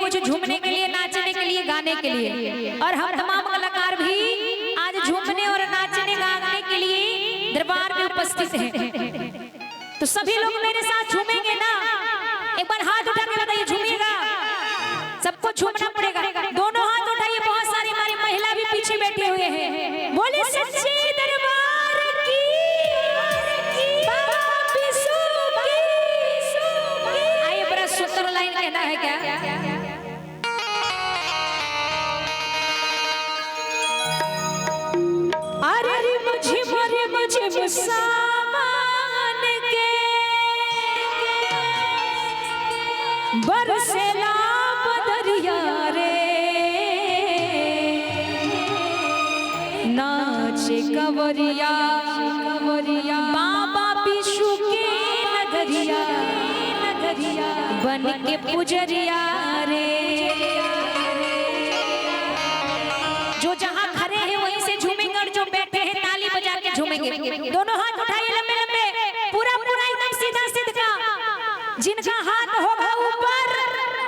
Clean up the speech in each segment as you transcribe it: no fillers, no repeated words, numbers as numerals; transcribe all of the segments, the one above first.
कुछ झूमने के लिए, नाचने के लिए, गाने के लिए। और हम तमाम कलाकार भी आज झूमने और नाचने गाने के लिए दरबार में उपस्थित हैं। तो सभी लोग मेरे साथ झूमेंगे ना? एक बार हाथ उठा के बताइए, झूमिएगा? सबको झूमना पड़ेगा। दोनों हाथ उठाइए। बहुत सारी हमारी महिला भी पीछे बैठे हुए हैं। बोले सच्चे दरबार की, बाबा बिसु की। आइए, बड़ा सुंदर लाइन कहना है क्या? अरे मुझे मुसामान के बरसेला बदरिया रे, नाचे कंवरिया बाबा बिशु के नगरिया, बन के पुजरिया रे। जो जहां खड़े हैं वहीं से झूमेंगे और जो बैठे हैं ताली बजा के झूमेंगे। दोनों हाथ उठाइए लंबे लंबे, पूरा पूरा एकदम सीधा सीधा। जिनका हाथ होगा ऊपर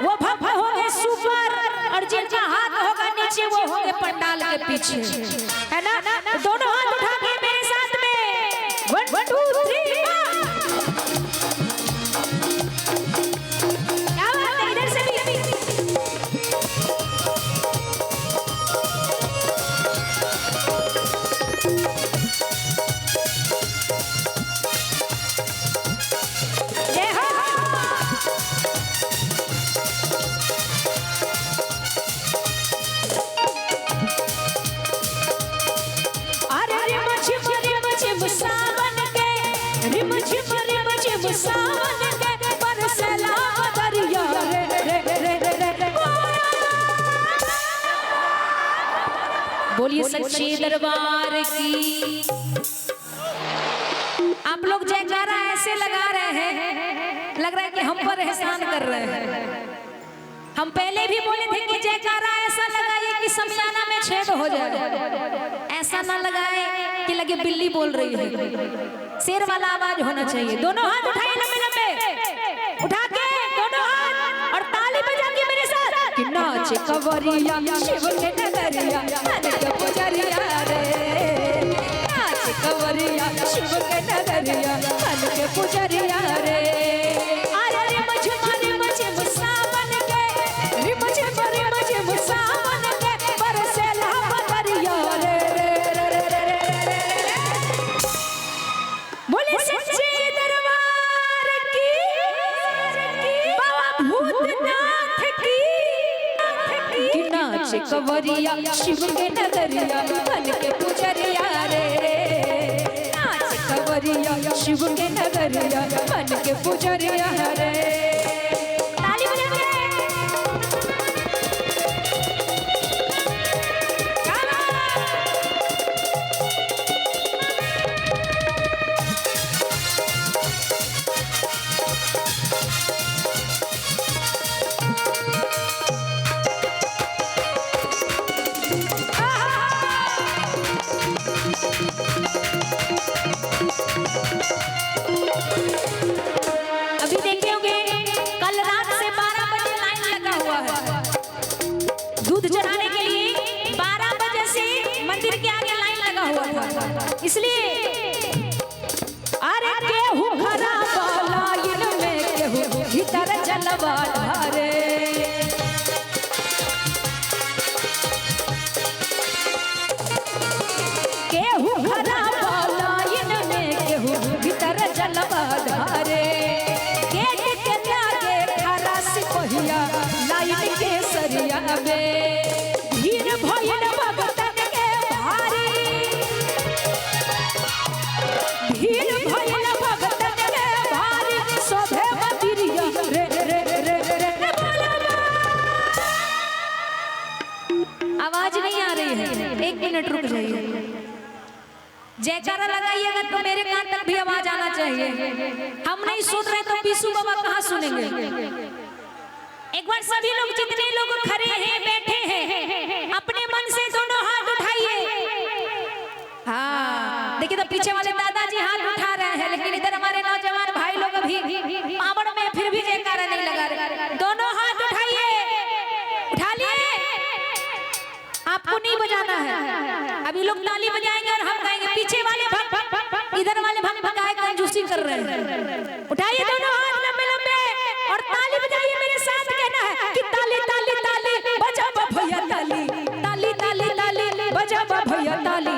वो भक्त होंगे सुपर, और जिनका हाथ होगा नीचे वो होंगे पंडाल के पीछे, है ना? दोनों हाथ उठा के मेरे साथ में 1 2 3 क्या बात है? इधर से भी बोलिए सच्चे दरबार की। आप लोग जयकारा ऐसे लगा रहे हैं, लग रहा है कि हम पर एहसान कर रहे हैं। हम पहले भी बोले थे कि जयकारा ऐसा लगाइए कि समियाना में छेद हो जाए, ऐसा ना लगाए कि लगे बिल्ली बोल रही है। शेर वाला आवाज होना चाहिए। दोनों हाथ उठाइए लंबे लंबे, उठा के दोनों हाथ और ताली बजा के मेरे साथ कि नाच कंवरिया शिव के नगरिया, मन के पुजरिया रे। नाच कंवरिया शिव के नगरिया, मन के पुजरिया रे। अरे मुझे मुसावन के, मुझे मुसावन के बरसेला बदरिया रे। बोले सच्चे दरबार की, बाबा भूतनाथ की। नाच कंवरिया शिव के नगरिया, मन के पुजरिया रे। नाच कंवरिया शिव के नगरिया, मन के पुजरिया रे। ताली बजाइए। अभी देखे होंगे कल रात से 12 बजे लाइन लगा हुआ है दूध चढ़ाने के लिए। 12 बजे से मंदिर के आगे लाइन लगा हुआ था। इसलिए अरे केहू खरा लाइन में, केहू भीतर जलवा ढारे। केहू खरा लाइन में, केहू भीतर जलवा ढारे। गेट के आगे खरा सिपहिया लाइन के सरिया में, भीड़ भइल भगतन के भारी। भीड़ भइल भगतन के भारी, शोभे मंदिरिया रे रे रे रे। आवाज नहीं आ रही है, 1 मिनट रुक जाइए। जयकारा लगाइएगा तो मेरे कान तक भी आवाज आना चाहिए। हम नहीं सुन रहे तो बिशु बाबा कहाँ सुनेंगे? एक बार सभी लोग, जितने लोग खड़े हैं बैठे हैं, अपने मन से दोनों हाथ उठाइए। हाँ, देखिए तो पीछे वाले दादाजी हाथ उठा रहे हैं, लेकिन इधर हमारे नौजवान भाई लोग अभी पावड़ में फिर भी जयकारा नहीं लगा रहे। दोनों हाथ उठाइए अभी लोग ताली बजाएंगे और हम गाएंगे, पीछे वाले भक्त इधर वाले भक्त गाय कंजूसी कर रहे हैं। उठाइए दोनों हाथ लंबे लंबे और ताली बजाइए, मेरे साथ कहना है कि ताली ताली ताली बजा भैया ताली, ताली ताली ताली बजा भैया ताली।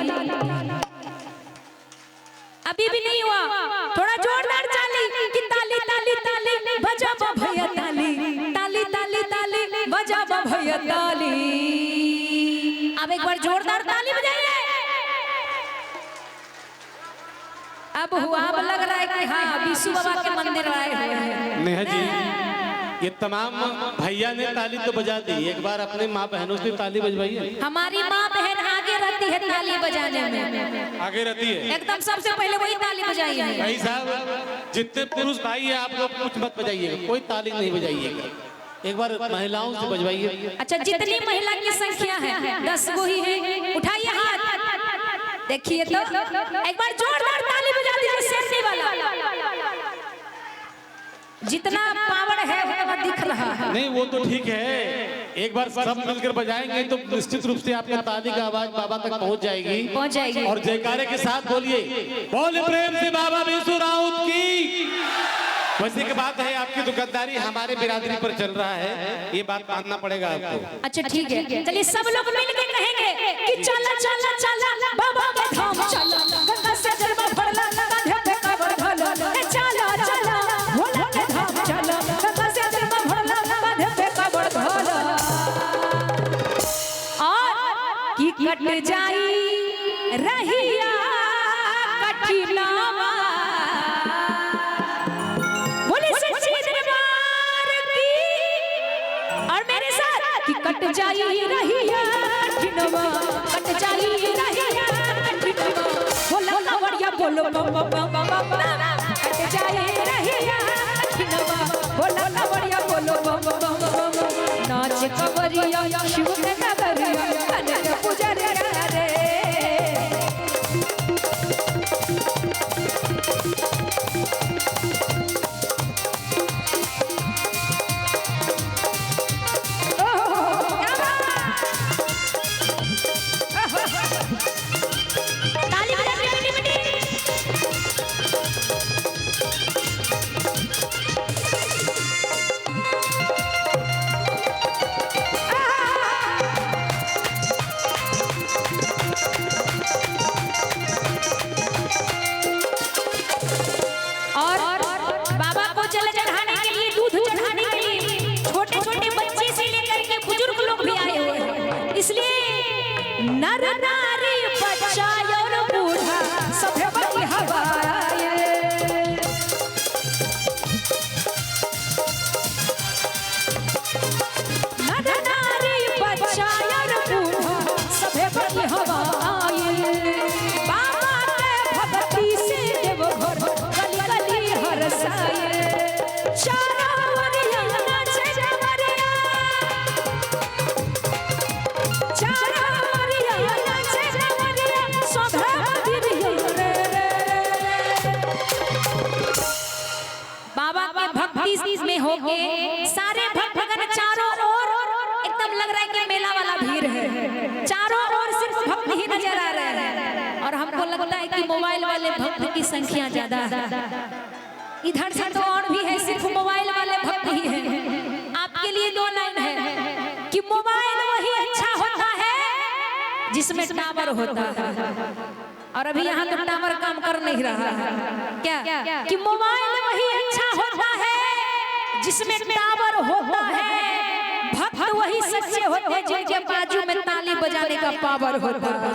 अभी भी नहीं हुआ, थोड़ा जोरदार ताली कि ताली ताली ताली बजा भैया ताली, ताली ताली ताली बजा भैया ताली। अब एक बार जोरदार ताली बजाइए। अब हुआ, अब लग रहा है कि हाँ विशु बाबा के मंदिर आए हुए हैं। नेहा जी, ये तमाम भैया ने ताली तो बजा दी, एक बार अपने माँ बहनों से ताली बजवाइए। हमारी माँ बहन आगे रहती है ताली बजाने में, आगे रहती है एकदम सबसे पहले वही ताली बजाइए। भाई साहब, जितने पुरुष भाई है आप लोग कुछ मत बजाइएगा, कोई ताली नहीं बजाइएगा, एक बार महिलाओं से बजवाइए। अच्छा, जितनी महिला की संख्या है 10 गो ही है, उठाइए हाथ, देखिए तो एक बार जोरदार ताली बजा दीजिए। शेरनी वाला जितना पावर है उतना दिख रहा है। नहीं वो तो ठीक है, एक बार सब मिलकर बजाएंगे तो निश्चित रूप से आपका ताली का आवाज बाबा तक पहुंच जाएगी। और जयकारे के साथ बोलिए, बोले प्रेम से बाबा विशु राउत की। वैसे की बात है, आपकी दुकानदारी हमारे बिरादरी पर चल रहा है, ये बात मानना पड़ेगा आपको। अच्छा ठीक है, चलिए सब लोग मिलकर कहेंगे कि चला चला चला बाबा के धाम चला, गंगा से जलवा भरला, कांधे पे कांवर धला, चला चला भोला के धाम चला, गंगा से जलवा भरला, कांधे पे कांवर धला। और की कट जाई रहिया कठिनावा, कट जाई रहिया कठिनवा, कट जाई रहिया कठिनवा, बोलो कांवरिया बोलो बम बम बम बम, कट जाई रहिया कठिनवा, बोलो कांवरिया बोलो बम बम बम। नाच कांवरिया शिव के नगरिया, कन्हैया पुजारी रे। नर नारी बच्चा और बूढ़ा सभे बड़ी हवाए, नर नारी बच्चा और बूढ़ा सभे बड़ी हवाए। बाबा के भक्ति से देवघर गली गली हरसाए, चारा वरिया नाचे जवरिया, चारा बाबा के भक्ति में होके सारे भक्तगण चारों ओर एकदम लग रहा है कि मेला वाला भीड़ है, चारों ओर सिर्फ भक्त ही नजर आ रहे हैं। और हमको लगता है कि मोबाइल वाले भक्त की संख्या ज्यादा है, इधर से तो और भी है, सिर्फ मोबाइल वाले भक्त ही है। आपके लिए 2 लाइन है कि मोबाइल वही अच्छा होता है जिसमें टावर होता है, और अभी यहाँ तो टावर काम कर नहीं रहा है। क्या कि मोबाइल वही अच्छा होता है जिसमें टावर होता है, भक्त वही सच्चे होते हैं जिनके बाजू में ताली बजाने का पावर होता है।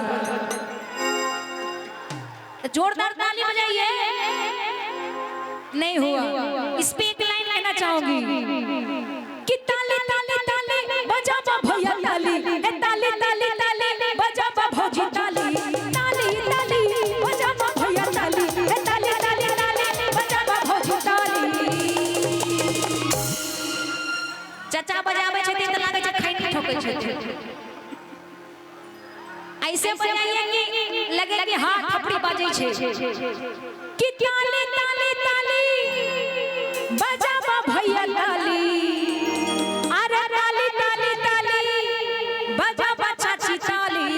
जोरदार ताली बजाइए। नहीं हुआ, इस पे एक लाइन कहना चाहूंगी कि ताली ताली ताली बजा भैया ताली, ताली ताली ताली बजा भौजी ताली, ताली ताली बजा भैया ताली, ताली ताली ताली बजा भौजी ताली। चाचा बजावे छथि त लागे छै खैनी ठोकै छै, ऐसे बजाइए कि लगे कि हाथ थपड़ी बाजै छै कि ताली ताली ताली बजा भैया ताली, अरे ताली ताली ताली बजा चाची ताली।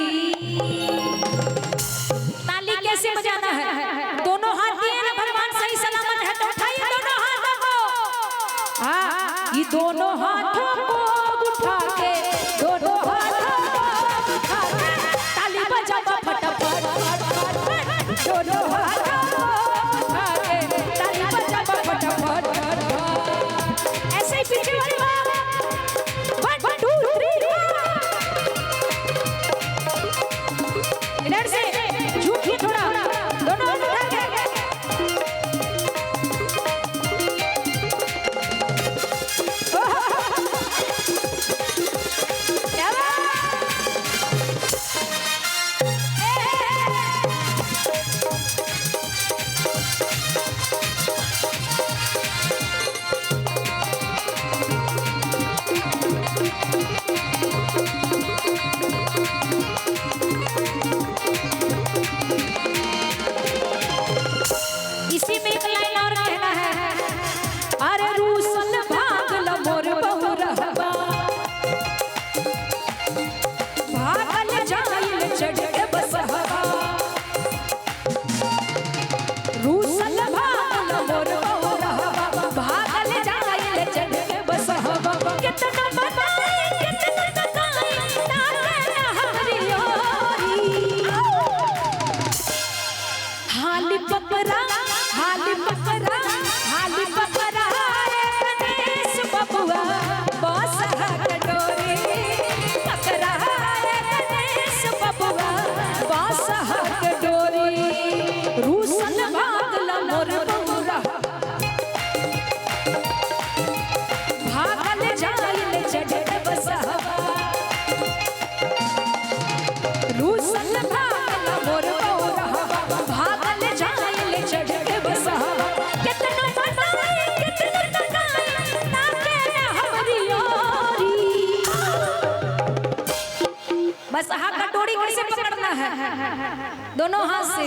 पकड़ना है दोनों हाथ से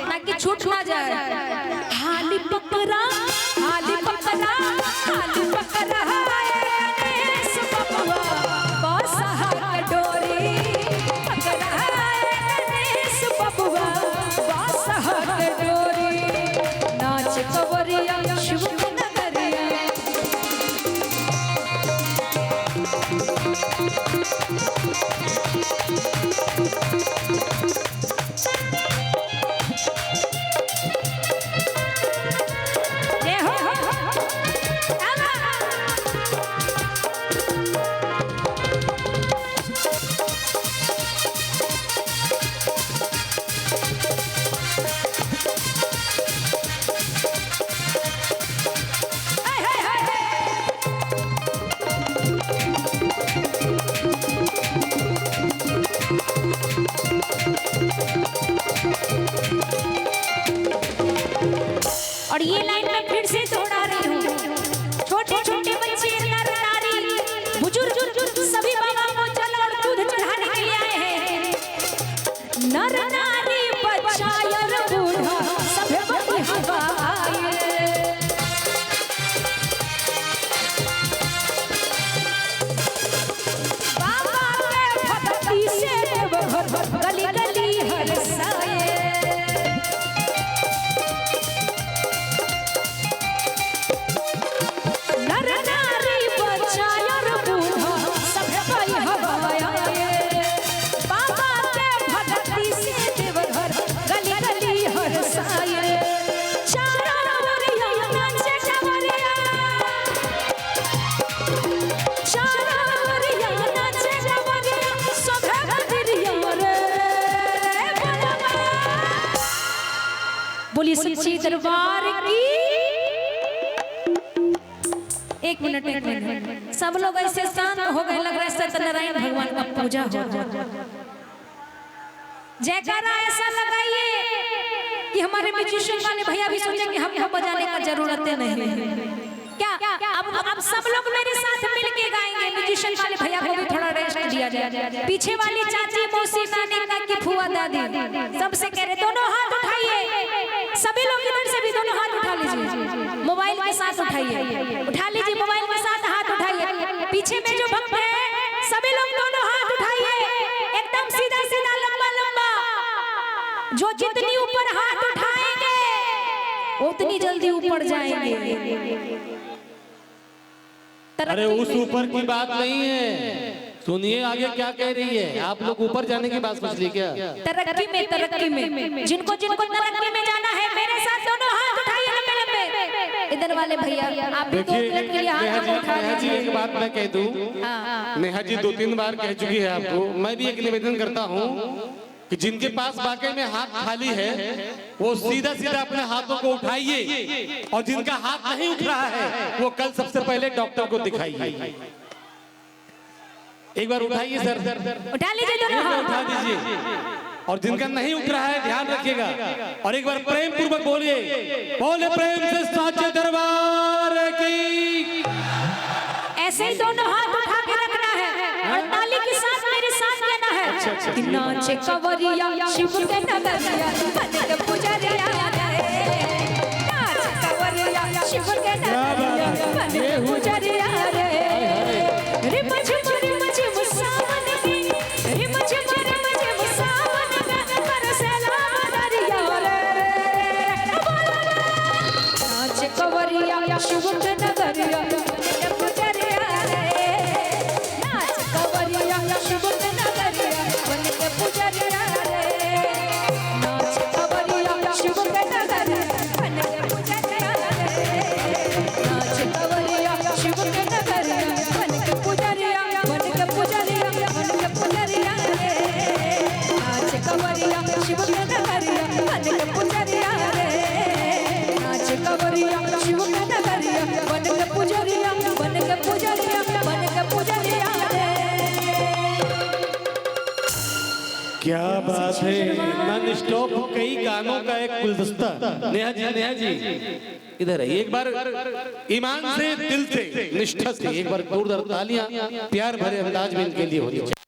ताकि छूट ना जाए। हाली पकड़ा हाली पकड़ा हाली पकड़ा गणेश बबुआ बादशाह के डोरी पकड़ा गणेश बबुआ बादशाह के डोरी नाच कवरिया शिव के नगरिया। और ये लाइन मैं फिर से दोहरा रही हूँ, छोटे छोटे बच्चे नर नारी बुजुर्ग सभी बाबा को जल और दूध चढ़ाने के लिए आए हैं। नर नारी बच्चा और बूढ़ा सभी बड़ी हवा आए। बाबा के भक्ति से गली गली हरसाए। बोलिए सच्ची दरबार की। एक मिनट सब लोग ऐसे शांत हो गए, लग रहा है सत्यनारायण भगवान का पूजा हो रहा है। जयकारा ऐसा लगाइए कि हमारे म्यूजिशियन वाले भैया भी सोचे कि हमको बजाने का जरूरत नहीं है क्या। अब सब लोग मेरे साथ मिलके गाएंगे। म्यूजिशियन वाले भैया को भी थोड़ा रेस्ट दिया जाए। पीछे वाली चाची मौसी नानी काकी फुआ दादी सबसे कह रहे दोनों हाथ उठाइए। सभी लोग इधर से भी दोनों हाथ उठा लीजिए, मोबाइल के साथ उठाइए, उठा लीजिए मोबाइल के साथ हाथ उठाइए। पीछे में जो भक्त है सभी लोग दोनों हाथ उठाइए, एकदम सीधा सीधा लंबा लंबा। जो जितनी ऊपर हाथ उठाएंगे उतनी जल्दी ऊपर जाएंगे। अरे उस ऊपर की बात नहीं है, सुनिए आगे क्या कह रही है। आप लोग ऊपर जाने की बात सोच ली क्या? तरक्की में जिनको जिनको तरक्की में जाना है मेरे साथ दोनों हाथ उठाइए लंबे लंबे। इधर वाले भैया आप भी 2 मिनट के लिए हाथ उठा लीजिए। एक बात मैं कह दूं, नेहा जी 2-3 बार कह चुकी है आपको, मैं भी एक निवेदन करता हूं कि जिनके पास वाकई में हाथ खाली है वो सीधा सीधा अपने हाथों को उठाइए, और जिनका हाथ नहीं उठ रहा है वो कल सबसे पहले डॉक्टर को दिखाइए। एक बार उठाइए सर, उठा लीजिए दोनों हाथ, उठा दीजिए। और जिनका नहीं उठ रहा है ध्यान रखिएगा, और एक बार प्रेम पूर्वक बोलिए, बोले प्रेम से साचे दरबार की। ऐसे ही दोनों हाथ उठा के रखना है और ताली के साथ मेरे साथ लेना है। नाचे कवरिया शिव के नगरिया बन के पुजरिया रे। नाचे कवरिया शिव के नगरिया बन के पुजरिया रे। रे मझे सावन की, रे मझे सावन का बरसेला दरिया रे। नाचे कवरिया शिव के नगरिया बन के पुजरिया रे। नाच कवरिया शिव के नगरिया बन के पुजरिया रे। नाच कवरिया शिव के नगरिया बन के पुजरिया रे। नाच कवरिया शिव के नगरिया बन के पुजरिया बन के पुजरिया बन के पुजरिया रे। नाच कवरिया शिव के नगरिया बन के पुजरिया रे। नाच कवरिया शिव के नगरिया बन के पुजरिया बन के पुजरिया बन के पुजरिया रे। क्या बात है, नॉन स्टॉप कई गानों का एक गुलदस्ता। नेहा जी इधर है, एक बार ईमान से दिल से निष्ठा से एक बार जोरदार तालियां प्यार भरे अंदाज में इनके लिए होनी चाहिए।